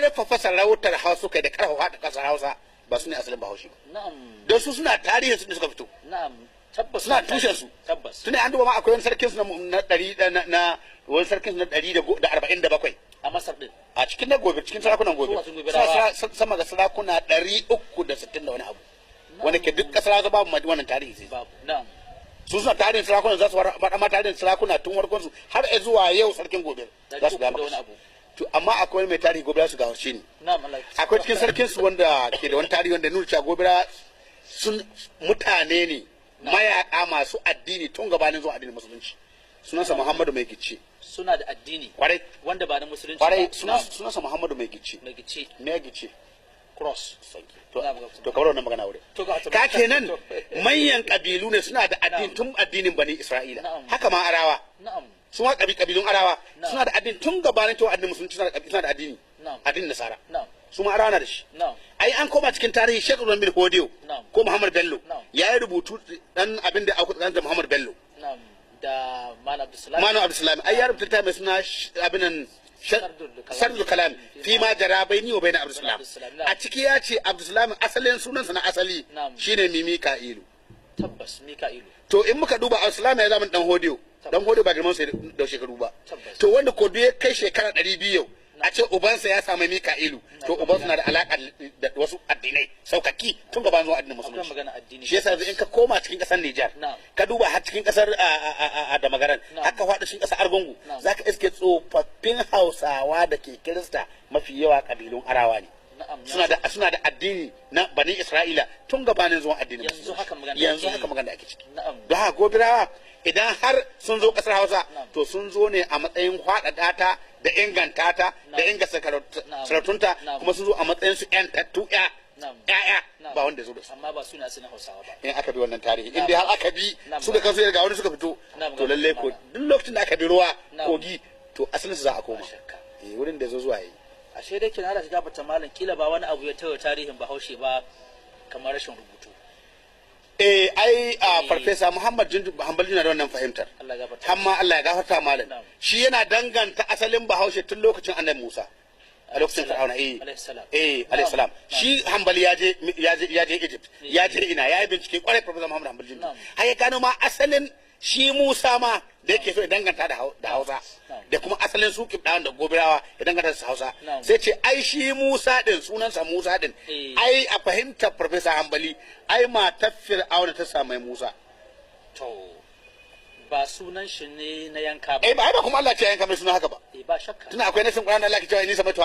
karfafa sarautar Hausa kai da karfafa da kasar Hausa ba su ne asalin Bahaushe ba. Na'am. Don su suna tarihin su ne suka fito. Na'am. Tabbas. Suna tushen su. Tabbas. Tunda an duba ma akwai wani sarkin su na 100 na wani sarkin su na 147 a Masar din. a cikin na gobe cikin sarakunan gobe. Sama ga sarakuna 360 da wani abu. Wanda ke duk kasar Hausa babu wannan tarihi sai. Babu. Na'am. Su suna tarihin sarakuna za su faɗa ma tarihin sarakuna tun warkon su har zuwa yau sarkin gobe za su gama wani abu. To amma akwai wani mai tarihi gobe su ga harshe ne. Na'am. Akwai cikin sarkin su wanda ke da wani tarihi wanda nuna cewa gobe sun mutane ne mayaka masu addini tun gabanin zuwa addinin musulunci. Sunansa Muhammadu Mai Gice. Suna da addini. Kwarai. Wanda ba na musulunci ba. Kwarai sunansa Muhammadu Mai Gice. Mai Gice. Mai Gice. Cross. To kamar wannan magana wure. Ka kenan manyan kabilu ne suna da addini tun addinin Bani Isra'ila. Haka ma Arawa. Na'am. Su ma kabilun Arawa suna da addini tun gabanin zuwa addinin musulunci suna da addini. Addinin Nasara. Na'am. Su ma Arawa na da shi. Ai an koma cikin tarihi Sheikh Ibrahim bin Hodiyo ko Muhammad Bello ya yi rubutu dan abin da aka tsakanin da Muhammad Bello da Malam Abdulsalam ai ya rubuta mai suna abin nan Sardul Kalam fi ma jara baini wa baina Abdulsalam a ciki ya ce Abdulsalam asalin sunansa na asali shine Mika'ilu. Tabbas Mika'ilu. To in muka duba Abdulsalam ya zama dan Hodiyo ba girman sai da shekaru ba. To wanda ko ya kai shekara 200 yau a ce ubansa ya samu Mika'ilu to ubansa na da alaka da wasu addinai saukaki tun gaban zuwa addinin musulunci. Shi yasa in ka koma cikin kasar Nijar ka duba har cikin kasar da magaran haka faɗi cikin kasar Argungu zaka iske tsofaffin Hausawa da ke Kirista mafi yawa kabilun Arawa ne. Suna da addini na Bani Isra'ila tun gabanin zuwa addinin musulunci. Yanzu haka magana ake ciki. Don haka gobirawa idan har sun zo kasar Hausa to sun zo ne a matsayin faɗaɗa ta da inganta ta da inganta sarautunta kuma sun zo a matsayin su ƴantattu ƴaƴa ba wanda ya zo da su. Amma ba suna suna Hausawa ba. In aka bi wannan tarihi in dai har aka bi su da kansu daga wani suka fito to lalle ko duk lokacin da aka bi ruwa kogi to asalin su za a koma. Wurin da ya zo zuwa yi. Ashe dai kina da shiga bata malam kila ba wani abu ya tawo tarihin Bahaushe ba kamar rashin rubutu. Farfesa Muhammad Jindu Hanbali na da wannan fahimtar. Hamma Allah ya gafarta malam. Shi yana danganta asalin Bahaushe tun lokacin Annabi Musa. A lokacin Fir'auna alayhi salam. Shi Hanbali ya je Egypt. Ya je ya yi bincike kwarai Farfesa Muhammad Hanbali Jindu. Har ya gano ma asalin shi Musa ma da yake so ya danganta da Hausa da kuma asalin su kibdawan da gobirawa ya danganta da Hausa sai ce ai shi Musa din sunansa Musa din ai a fahimtar Farfesa Hanbali ai matar Fir'auna ta samu Musa to ba sunan shi ne na yanka ba ba kuma Allah ya yanka mai suna haka ba ba shakka tuna akwai nasin Qur'ani Allah ke cewa ni samaitu